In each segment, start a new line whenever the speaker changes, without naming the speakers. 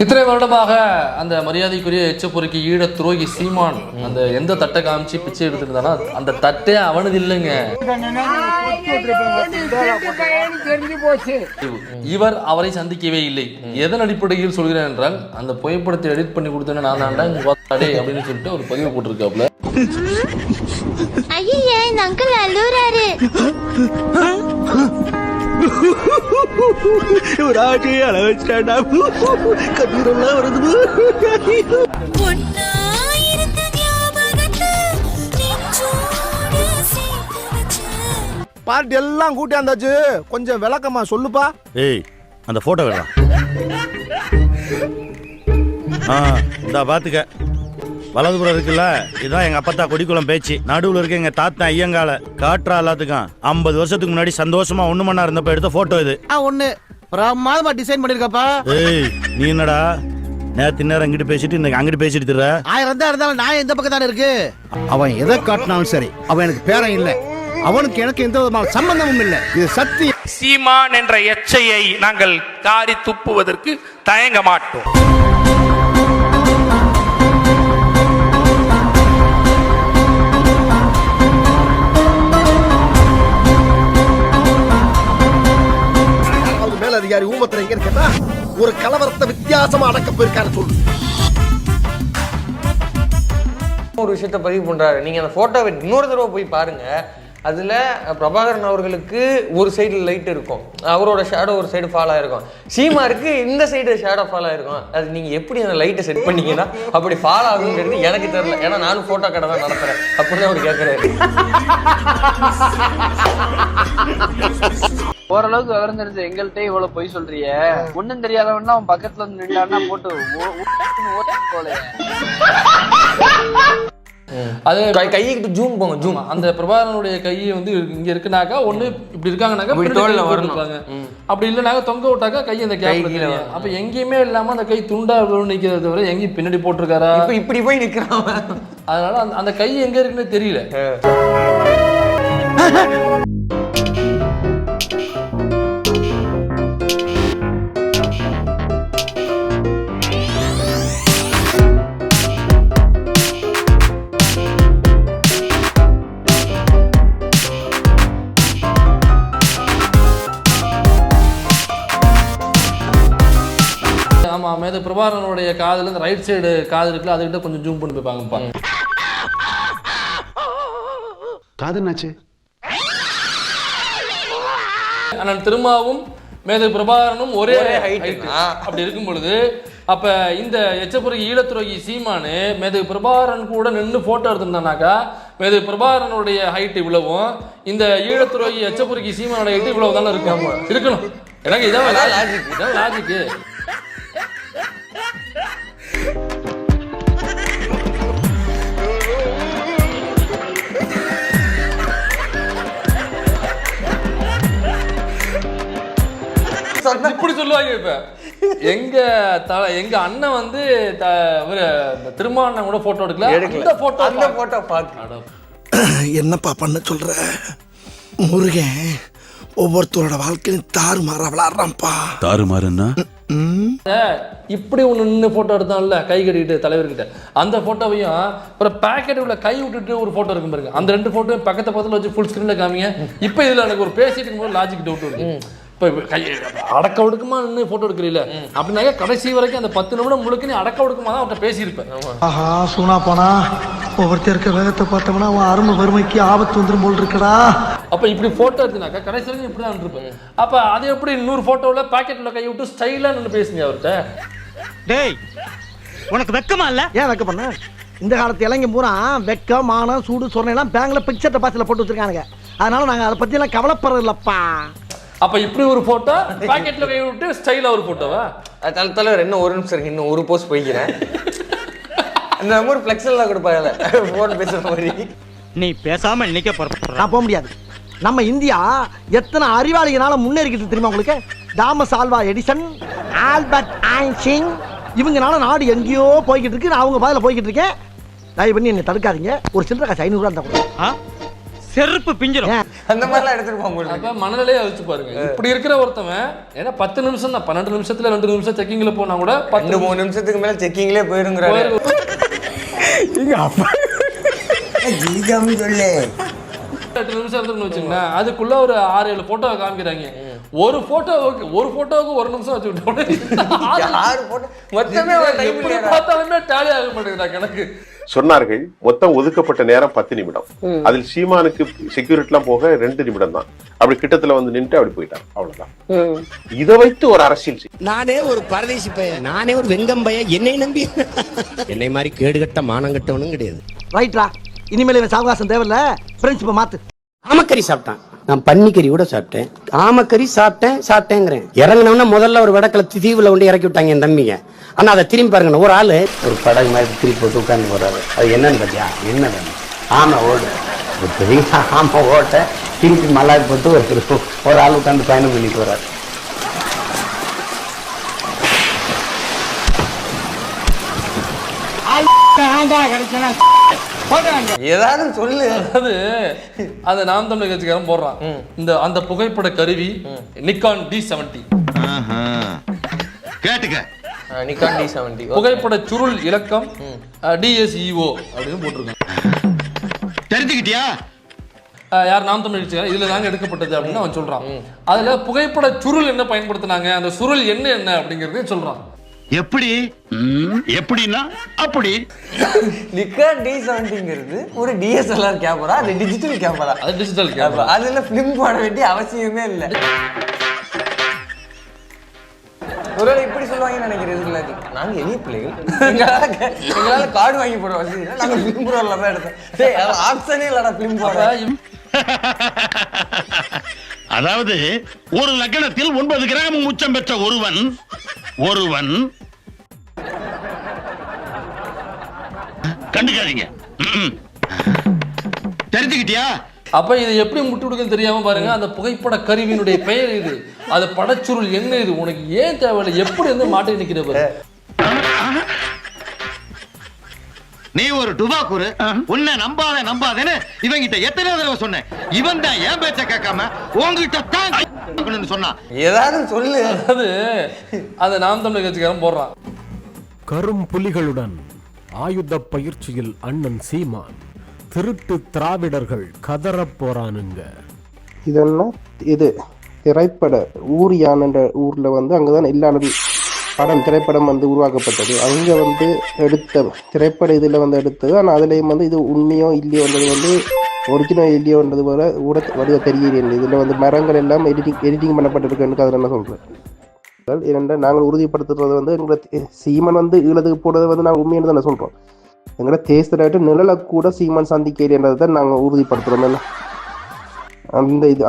இத்தனை வருடமாக அந்த மரியாதைக்குரிய எச்சப்பொறுக்கி ஈழ துரோகி சீமான் அந்த எந்த தட்டை காமிச்சு பிச்சை எடுத்துருந்தானா அந்த தட்டே அவனது இல்லைங்க. இவர் அவரை சந்திக்கவே இல்லை. எதன் அடிப்படையில் சொல்கிறேன் என்றால் அந்த புகைப்படத்தை எடிட் பண்ணி கொடுத்தேன்னு நான் தாண்டா அப்படின்னு சொல்லிட்டு ஒரு பதிவு போட்டிருக்காப்ல.
ஐயா இந்த அங்கிள் அழுறாரு.
ஒரு ஆட்டி அளவச்சிட்டாடா கண்ணீரெல்லாம் வருது.
பார்ட்டி எல்லாம் கூட்டியாந்தாச்சு, கொஞ்சம் விளக்கமா சொல்லுப்பா.
ஏய் அந்த போட்டோ வேணாம். இந்த பாத்துக்க வலதுபுறம் இருக்குல்ல, இதுதான் எங்க அப்பத்தா கொடிக்குளம் பேச்சு. நடுவுல இருக்க எங்க தாத்தா ஐயங்கால காட்டுறா எல்லாத்துக்கும் 50 வருஷத்துக்கு முன்னாடி சந்தோஷமா ஒண்ணு மண்ணா இருந்தப்ப எடுத்த போட்டோ இது.
ஒண்ணு பிரமாதமா டிசைன் பண்ணிருக்கப்பா.
ஏய் நீ என்னடா நேத்து நேரம் இங்கிட்டு பேசிட்டு இன்னைக்கு அங்கிட்டு பேசிட்டு திர.
1000 தான் இருந்தாலும் நான் எந்த பக்கம் தானே இருக்கு. அவன் எதை காட்டினாலும் சரி, அவன் எனக்கு பேரன் இல்ல, அவனுக்கு எனக்கு எந்த விதமான சம்பந்தமும் இல்லை. இது சத்தியம்.
சீமான் என்ற எச்சையை நாங்கள் காரி துப்புவதற்கு தயங்க மாட்டோம்.
மேலதிகாரி ஊமத்துல எங்க இருக்கா? ஒரு கலவரத்தை வித்தியாசமா அடக்க போயிருக்காரு சொல்லு.
ஒரு விஷயத்த பதிவு பண்றாரு. நீங்க அந்த போட்டோவை இன்னொரு தடவை போய் பாருங்க. அதில் பிரபாகரன் அவர்களுக்கு ஒரு சைடில் லைட் இருக்கும், அவரோட ஷேடோ ஒரு சைடு ஃபால் ஆகிருக்கும். சீமாருக்கு இந்த சைடு ஷேடோ ஃபால் ஆகிருக்கும். அது நீங்கள் எப்படி அந்த லைட்டை செட் பண்ணீங்கன்னா அப்படி ஃபால் ஆகுங்கிறது எனக்கு தெரியல. ஏன்னா நானும் ஃபோட்டோ கடை தான் நடத்துகிறேன் அப்படின்னு அவர் கேட்குறாரு.
ஓரளவுக்கு விவரம் தெரிஞ்சு எங்கள்கிட்ட இவ்வளவு பொய் சொல்றிய, ஒண்ணும் தெரியாதவன்னா அவன் பக்கத்துல வந்து நின்றான்னா போட்டு போல.
அது கையிட்டு ஜூம் போங்க, ஜூம்.
அந்த பிரபாகரனுடைய கையை வந்து இங்க இருக்குனாக்கா ஒண்ணு இப்படி இருக்காங்கனாக்கா வரணும், அப்படி இல்லைனாக்கா தொங்க விட்டாக்கா கை அந்த கேப்ல. அப்ப எங்கேயுமே இல்லாம அந்த கை துண்டா நிக்கிறது தவிர எங்கேயும் பின்னாடி போட்டிருக்காரா,
இப்படி போய் நிக்கிறான்.
அதனால அந்த கை எங்க இருக்குன்னு தெரியல. ஆமா, மேத பிரபாகரனுடைய காதுல இந்த ரைட் சைடு காது இருக்குல்ல, அதுக்கிட்ட கொஞ்சம் ஜூம் பண்ணி போய் பாங்கப்பா.
காது என்னாச்சு?
ஆனால் திரும்பவும் மேத பிரபாகரனும் ஒரே ஹைட். அப்படி இருக்கும் பொழுது அப்ப இந்த எச்சப்பொறுக்கி ஈழத்துரோகி சீமானு மேத பிரபாகரன் கூட நின்று போட்டோ எடுத்திருந்தானாக்கா மேத பிரபாகரனுடைய ஹைட் இவ்வளவும், இந்த ஈழத்துரோகி எச்சப்பொறுக்கி சீமானோட ஹைட் இவ்வளவு தானே இருக்கணும். எனக்கு இதான் லாஜிக். இப்படி சொல்லுவாங்க. இப்ப எங்க அண்ணன் வந்து திருமாவண்ணன் கூட போட்டோ எடுக்கல. அந்த போட்டோ பாக்க
என்னப்பா பண்ண சொல்ற? முருகன் ஒவ்வொருத்தரோட வாழ்க்கையும் தாறுமாறா விளையாடுறான்ப்பா.
தாறுமாறுன்னா
இப்படி ஒண்ணு நின்று போட்டோ எடுத்தான்ல கை கட்டிட்டு தலைவர்கிட்ட, அந்த போட்டோவையும் அப்புறம் பேக்கெட் உள்ள கை விட்டுட்டு ஒரு போட்டோ இருக்கும் பாருங்க, அந்த 2 போட்டோவையும் பக்கத்துல வச்சு ஃபுல் ஸ்கிரீன்ல காமிங்க. இப்ப இதுல எனக்கு ஒரு பேசிட்டு இருக்கும்போது லாஜிக் டவுட் இருக்கு. இப்போ அடக்க ஒடுக்கமா நின்று போட்டோ எடுக்கிறீல அப்படின்னாக்க கடைசி வரைக்கும் அந்த 10 நிமிடம் முழுக்க நீ அடக்க ஒடுக்கமா தான் அவர்கிட்ட பேசியிருப்பேன்.
ஆஹா சூனா போனா ஒவ்வொருத்தர் இருக்க வேகத்தை பார்த்தோம்னா அவன் அருமை வறுமைக்கு ஆபத்து வந்துடும் போல் இருக்கடா.
அப்ப இப்படி போட்டோ எடுத்தினாக்கா கடைசி வரைக்கும் இப்படிதான் இருப்பேன். அப்ப அது எப்படி 100 போட்டோல பாக்கெட்ல கை விட்டு ஸ்டைலா நின்று பேசுங்க அவர்கிட்ட.
டேய் உனக்கு வெக்கமா இல்ல?
ஏன் வெக்க பண்ண? இந்த காலத்து இளைஞ பூரா வெக்கம் மானம் சூடு சொன்னெல்லாம் பேங்க்ல பிக்சர் டெபாசிட்ல போட்டு வச்சிருக்கானுங்க. அதனால நாங்க அதை பத்தி எல்லாம் கவலைப்படுறது இல்லப்பா.
அப்ப இப்படி ஒரு போட்டோ பாக்கெட்ல கை விட்டு ஸ்டைலா ஒரு போட்டோவா?
தலைவர் இன்னும் ஒரு நிமிஷம் இருக்கு, இன்னும் ஒரு போஸ்ட் போய்க்கிறேன். அந்த நம்பர் ஃபிளெக்ஸில் கொடுப்பாங்கல்ல ஃபோன் பேசுற மாதிரி.
நீ பேசாம நிக்க போற.
நான் போக முடியாது. நம்ம இந்தியா எத்தனை அறிவாளிகளால முன்னேறிக்கிட்டு தெரியுமா உங்களுக்கு? Thomas Alva Edison, Albert Einstein, இவங்கனால நாடு எங்கேயோ போய்கிட்டு இருக்கு. நான் அவங்க பாதையில போய்கிட்டு இருக்கேன். தயவு பண்ணி என்னை தடுக்காதீங்க. ஒரு சில்லறை காசு 500 ரூபா இருந்தா கூட.
செருப்பு பிஞ்சிரும்.
அந்த மாதிரிலாம் எடுத்துருப்பான் போல.
அப்ப மனநிலையை வச்சு பாருங்க. இப்படி இருக்கிற ஒருத்தவன் ஏன்னா 10 நிமிஷம் தான், 12 நிமிஷத்துல 2 நிமிஷம் செக்கிங்ல போனா கூட
2-3 நிமிஷத்துக்கு மேல செக்கிங்லேயே போயிருங்கிறாரு.
8 நிமிஷம் இருந்துன்னு வச்சுங்களேன், அதுக்குள்ள ஒரு 6-7 போட்டோவை காமிக்கிறாங்க. ஒரு போட்டோவுக்கு 1 நிமிஷம் வச்சு
மொத்தமே
எப்படி பார்த்தாலுமே டேலி ஆக மாட்டேங்குதா கணக்கு.
சொன்னார்கள் மொத்தம் ஒதுக்கப்பட்ட நேரம் 10 நிமிடம். அதில் சீமானுக்கு செக்யூரிட்டி எல்லாம் போக 2 நிமிடம் தான். அப்படி கிட்டத்துல வந்து நின்று அப்படி போயிட்டார், அவ்வளவுதான். இதை வைத்து ஒரு அரசியல்
நானே ஒரு பரதேசி பையன், நானே ஒரு வெங்கம் பையன், என்னை நம்பி என்னை மாதிரி கேடுகட்ட மானங்கட்டவனும் கிடையாது.
ரைட்ரா, இனிமேல் இவன் சாவகாசம் தேவையில்ல, பிரின்சிபல் மாத்து.
ஆமக்கறி சாப்பிட்டான், நான் பன்னிக்கறி கூட சாப்பிட்டேன். ஆமக்கறி சாப்பிட்டேங்கிறேன். இறங்கினவன முதல்ல ஒரு வடக்கல தீவுல கொண்டு இறக்கி விட்டாங்க என் தம்பிங்க. ஆனா அதை திரும்பி பாருங்க, ஒரு ஆளு ஒரு படகு மாதிரி திருப்பி போட்டு உட்கார்ந்து போறாரு. அது என்னன்னு பாத்தியா? என்ன ஆமை ஓடு, ஆமை ஓட்ட திருப்பி மல்லாடி போட்டு ஒரு ஆள் உட்கார்ந்து பயணம் பண்ணிட்டு வர்றாரு.
ஏதாவது சொல்லு.
அதாவது அந்த நாம் தமிழர் கட்சிக்காரன் போடுறான் அந்த புகைப்பட கருவி நிக்கான் D70.
கேட்டுக்க,
நிக்கான் D70
புகைப்பட சுருள் இலக்கம் DSEO அப்படின்னு போட்டிருக்காங்க.
தெரிஞ்சுக்கிட்டியா?
யார் நாம் தமிழ் கட்சிக்காரன் இதுல தாங்க எடுக்கப்பட்டது அப்படின்னு அவன் சொல்றான். அதுல புகைப்பட சுருள் என்ன பயன்படுத்தினாங்க, அந்த சுருள் என்ன அப்படிங்கறதையும் சொல்றான்.
எப்படி எப்படின்னா அப்படி.
நிக்கான் D70ங்கிறது ஒரு DSLR கேமரா, அது டிஜிட்டல் கேமரா.
அது டிஜிட்டல் கேமரா,
அதுல பிலிம் போட வேண்டிய அவசியமே இல்லை. ஒருவேளை இப்படி சொல்லுவாங்கன்னு நினைக்கிறேன். நாங்க எளிய பிள்ளைகள், எங்களால கார்டு வாங்கி போட வசதி இல்லை, நாங்க பிலிம் ரோல்ல தான் எடுத்தோம். ஆப்ஷனே இல்லடா பிலிம் போட.
அதாவது ஒரு லக்னத்தில் 9 கிராம் உச்சம் பெற்ற ஒருவன் கண்டுக்காதீங்க. தெரிஞ்சுக்கிட்டியா?
அப்ப இதை எப்படி முட்டு விடுக்குன்னு தெரியாம பாருங்க. அந்த புகைப்பட கருவியினுடைய பெயர் இது, அது படச்சுருள் என்ன இது, உனக்கு ஏன் தேவையில்லை, எப்படி வந்து மாட்டி நிக்கிற பாரு.
நீ ஒரு டுபாக்கூரு, உன்னை நம்பாதேன்னு இவங்கிட்ட எத்தனை தடவை சொன்னேன். இவன் தான் என் பேச்ச கேட்காம உங்ககிட்ட தான் சொன்னான்.
ஏதாவது சொல்லு.
அதாவது அந்த நாம் தமிழர் கட்சிக்காரன் போடுறான்.
கரும் புலிகளுடன் ஆயுத பயிற்சியில் அண்ணன் சீமான், திருட்டு திராவிடர்கள் கதற போறானுங்க.
இதெல்லாம் இது திரைப்பட ஊரியான் என்ற ஊர்ல வந்து அங்கதான் எல்லா திரைப்படம் வந்து உருவாக்கப்பட்டது. அங்க வந்து எடுத்த திரைப்பட இதுல வந்து எடுத்தது. ஆனா அதுலயும் வந்து இது உண்மையோ இல்லையோன்றது வந்து ஒரிஜினல் இல்லையோன்றது வர வடிவ தெரியல. இதுல வந்து மரங்கள் எல்லாம் எடிட்டிங் பண்ணப்பட்டிருக்குன்னு அதில் என்ன சொல்றேன். ஏனென்றால் நாங்கள் உறுதிப்படுத்துறது வந்து எங்களை சீமன் வந்து ஈழத்துக்கு போனது வந்து நாங்கள் உண்மையான தானே சொல்றோம். எங்களோட தேசத்திலாட்டு நிழலை கூட சீமன் சந்திக்கிறதை தான் நாங்கள் உறுதிப்படுத்துறோம். என்ன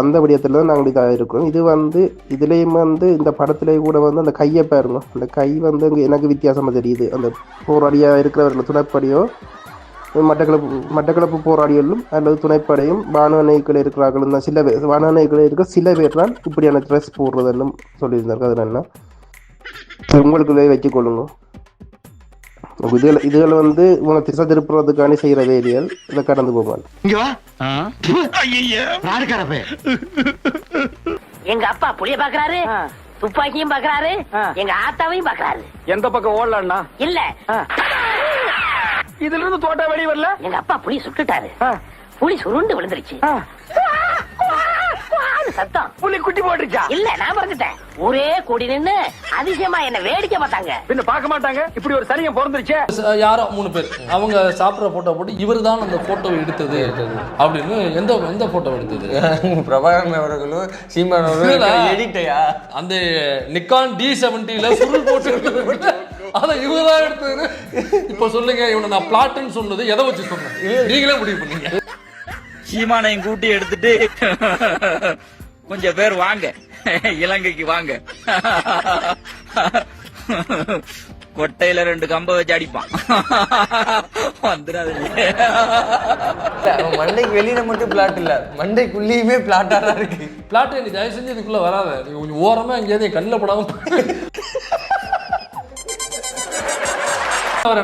அந்த விடயத்துல தான் நாங்கள் இதாக இருக்கோம். இது வந்து இதுலேயும் வந்து இந்த படத்துலேயே கூட வந்து அந்த கையை பாருங்க, அந்த கை வந்து எனக்கு வித்தியாசமாக தெரியுது. அந்த போராடியாக இருக்கிறவர்கள் துணைப்படையோ மட்டக்களப்பு போராடிகளும் அல்லது துணைப்படையும் வானநேய்கள் இருக்கிறார்கள் தான் சில பேர், வானநேய்கள் இருக்கிற சில பேர் தான் இப்படியான ட்ரெஸ் போடுறதுன்னு சொல்லியிருந்தார்கள். அதனால உங்களுக்குள்ளே வச்சுக்கொள்ளுங்க. இதுல வந்து உங்களை திசை திருப்புறதுக்காண்டி செய்யற வேலைகள் இதை கடந்து போவாங்க.
எங்க அப்பா புளிய பாக்குறாரு, துப்பாக்கியும் பாக்குறாரு, எங்க ஆத்தாவையும் பாக்குறாரு.
எந்த பக்கம் ஓடலன்னா
இல்ல
இதுல இருந்து தோட்டா வெளியே வரல.
எங்க அப்பா புலி சுட்டுட்டாரு, புலி சுருண்டு விழுந்துருச்சு. சத்தம்
புலி குட்டி போட்டுருச்சா?
இல்ல நான் மறந்துட்டேன். ஒரே கூடி நின்னு அதிசயமா என்ன வேடிக்கை பார்த்தாங்க.
பின்ன பார்க்க மாட்டாங்க. இப்படி ஒரு சனியம் பிறந்துருச்சு.
யாரோ 3 பேர் அவங்க சாப்பிட்ற போட்டோ போட்டு இவர் தான் அந்த போட்டோவை எடுத்தது அப்படின்னு. எந்த போட்டோ எடுத்தது?
பிரபாகரன் அவர்களும் சீமான் அவர்களும் எடிட்டையா
அந்த நிக்கான் D70ல சுருள் போட்டு அதை இவர்தான் எடுத்தது. இப்ப சொல்லுங்க, இவனை நான் பிளாட்னு சொன்னது எதை வச்சு சொன்னேன்? நீங்களே முடிவு பண்ணீங்க.
சீமானையும் கூட்டி எடுத்துட்டு கொஞ்சம் பேர் வாங்க, இலங்கைக்கு வாங்க. கொட்டையில 2 கம்ப வச்சு அடிப்பான். வந்துடாதீங்க.
மண்டைக்கு வெளியில மட்டும் பிளாட் இல்ல, மண்டைக்குள்ளேயுமே பிளாட்டா தான் இருக்கு.
பிளாட் நீ தயவு செஞ்சு இதுக்குள்ள வராத, நீ கொஞ்சம் ஓரமா எங்கேயாவது கண்ணில் படாம.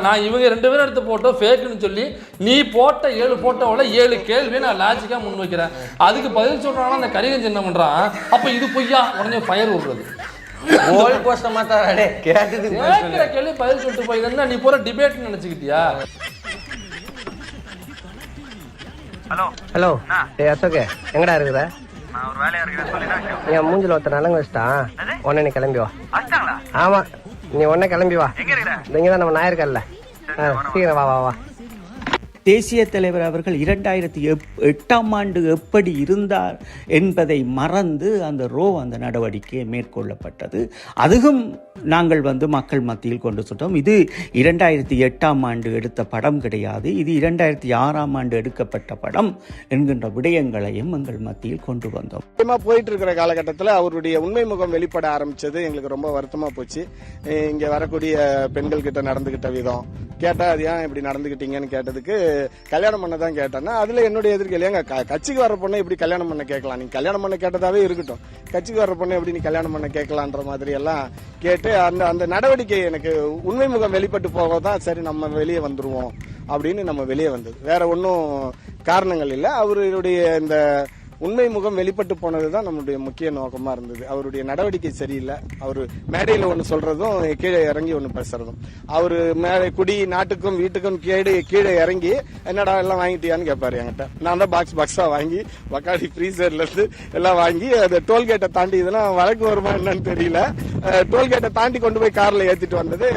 நான் இவங்க 2 பேரும் எடுத்த போட்டோ ஃபேக்குன்னு சொல்லி நீ போட்ட 7 போட்டோவில் 7 கேள்வி நான் லாஜிக்கா முன் வைக்கிறேன். அதுக்கு பதில் சொல்றானா அந்த கரிகஞ்சி என்ன பண்றான்? அப்ப இது பொய்யா? உடனே ஃபயர் விடுறது.
கோல் போஸ்ட மாட்டாரே கேட்டது
கேக்குற கேள்வி பதில் சொல்லிட்டு போய் என்ன நீ போற டிபேட் நினைச்சுக்கிட்டியா?
ஹலோ அசோக் எங்கடா இருக்குற? நான் ஒரு வேலையா இருக்கேன் சொல்லினா என் மூஞ்சில ஒருத்தர் நலங்க வச்சிட்டான். உடனே நீ கிளம்பி வா. ஆமா நீ உடனே கிளம்பி வா. இங்க தான் நம்ம நாயர்கல்ல. சீக்கிரம் வா வா வா.
தேசிய தலைவர் அவர்கள் 2008ஆம் ஆண்டு எப்படி இருந்தார் என்பதை மறந்து அந்த நடவடிக்கை மேற்கொள்ளப்பட்டது. அதுவும் நாங்கள் மக்கள் மத்தியில் கொண்டு சொல்லிட்டோம். இது 2008ஆம் ஆண்டு எடுத்த படம் கிடையாது, இது 2006ஆம் ஆண்டு எடுக்கப்பட்ட படம் என்கின்ற விடயங்களையும் எங்கள் மத்தியில் கொண்டு வந்தோம்.
போயிட்டு இருக்கிற காலகட்டத்தில் அவருடைய உண்மை முகம் வெளிப்பட ஆரம்பிச்சது எங்களுக்கு ரொம்ப வருத்தமா போச்சு. இங்க வரக்கூடிய பெண்கள் கிட்ட நடந்துகிட்ட விதம் கேட்டா அது ஏன் இப்படி நடந்துகிட்டீங்கன்னு கேட்டதுக்கு கல்யாணம் பண்ண தான் கேட்டேன்னா அதுல என்னுடைய எதிர்கேள்வி, ஏங்க கட்சிக்கு வர பொண்ணை எப்படி கல்யாணம் பண்ண கேட்கலாம்? நீ கல்யாணம் பண்ண கேட்டதாவே இருக்கட்டும், கட்சிக்கு வர பொண்ணை எப்படி நீ கல்யாணம் பண்ண கேட்கலான்ற மாதிரி எல்லாம் கேட்டு அந்த நடவடிக்கை எனக்கு உண்மை முகம் வெளிப்பட்டு போகதான் சரி நம்ம வெளியே வந்துருவோம் அப்படின்னு நம்ம வெளியே வந்தது. வேற ஒன்றும் காரணங்கள் இல்லை. அவருடைய இந்த உண்மை முகம் வெளிப்பட்டு போனதுதான் நம்மளுடைய முக்கிய நோக்கமா இருந்தது. அவருடைய நடவடிக்கை சரியில்லை. அவரு மேடையில ஒண்ணு சொல்றதும் கீழே இறங்கி ஒண்ணு பேசுறதும், அவரு மேடை குடி நாட்டுக்கும் வீட்டுக்கும் கீழே இறங்கி என்னடா எல்லாம் வாங்கிட்டியான்னு கேட்பாரு என்கிட்ட. நான் தான் பாக்ஸா வாங்கி பக்காடி ஃப்ரீசர்ல இருந்து எல்லாம் வாங்கி அந்த டோல்கேட்டை தாண்டி இதெல்லாம் வழக்கு வருமா என்னன்னு தெரியல. டோல்கேட்டை தாண்டி கொண்டு போய் கார்ல ஏத்திட்டு வந்தது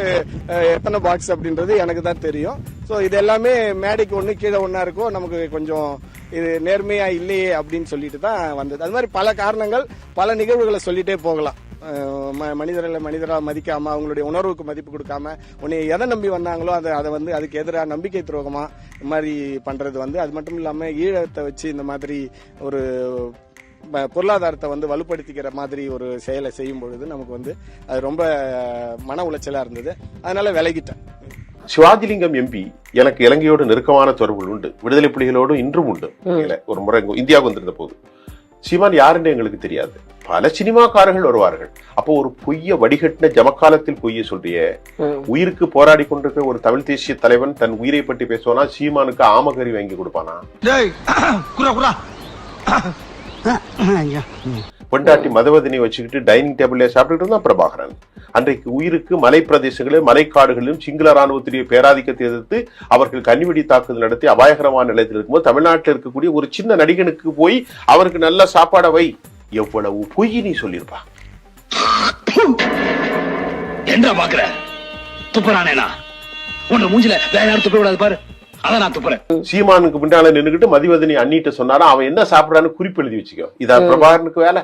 எத்தனை பாக்ஸ் அப்படின்றது எனக்கு தான் தெரியும். ஸோ இது எல்லாமே மேடைக்கு ஒன்று கீழே ஒன்றா இருக்கும், நமக்கு கொஞ்சம் இது நேர்மையா இல்லையே அப்படின்னு சொல்லிட்டு தான் வந்தது. அது மாதிரி பல காரணங்கள் பல நிகழ்வுகளை சொல்லிட்டே போகலாம். மனிதரா மதிக்காம அவங்களுடைய உணர்வுக்கு மதிப்பு கொடுக்காம உன்னை எதை நம்பி வந்தாங்களோ அதை அதுக்கு எதிராக நம்பிக்கை துரோகமா இந்த மாதிரி பண்றது அது மட்டும் இல்லாம ஈழத்தை வச்சு இந்த மாதிரி ஒரு பொருளாதாரத்தை வலுப்படுத்திக்கிற மாதிரி ஒரு செயலை செய்யும் பொழுது நமக்கு அது ரொம்ப மன உளைச்சலா இருந்தது. அதனால விலகிட்டேன்.
சிவாஜிலிங்கம் எம்பி எனக்கு இலங்கையோடு நெருக்கமான தொடர்புகள் உண்டு, விடுதலை புலிகளோடு இன்றும் உண்டு. ஒரு முறை இந்தியாவுக்கு வந்திருந்த போது சீமான் யாருன்னு எங்களுக்கு தெரியாது, பல சினிமாக்காரர்கள் வருவார்கள். அப்போ ஒரு பொய்ய வடிகட்டின ஜமக்காலத்தில் பொய்ய சொல்றிய, உயிருக்கு போராடி கொண்டிருக்கிற ஒரு தமிழ் தேசிய தலைவன் தன் உயிரை பற்றி பேசுவானா? சீமானுக்கு ஆமகரி வாங்கி கொடுப்பானா? பொண்டாட்டி மதவதினை வச்சுக்கிட்டு டைனிங் டேபிள்ல சாப்பிட்டு இருந்தா பிரபாகரன். அன்றைக்கு உயிருக்கு மலை பிரதேசங்களில் மலைக்காடுகளிலும் சிங்கள ராணுவத்துடைய பேராதிக்கத்தை எதிர்த்து அவர்கள் கன்னிவெடி தாக்குதல் நடத்தி அபாயகரமான நிலையத்தில் இருக்கும்போது தமிழ்நாட்டில் இருக்கக்கூடிய ஒரு சின்ன நடிகனுக்கு போய் அவருக்கு நல்ல சாப்பாட வை, எவ்வளவு பொய் நீ சொல்லிருப்பா?
என்ன பாக்குற? துப்புறானேனா உன்ன மூஞ்சில வேற யாரும் துப்ப விடாது பாரு. அதான் நான் துப்புறேன்.
சீமானுக்கு பின்னால நின்னுகிட்டு மதிவதனி அண்ணிட்டு சொன்னாரா அவன் என்ன சாப்பிடறான்னு குறிப்பு எழுதி வச்சுக்கோ. இதான் பிரபாகரனுக்கு வேலை.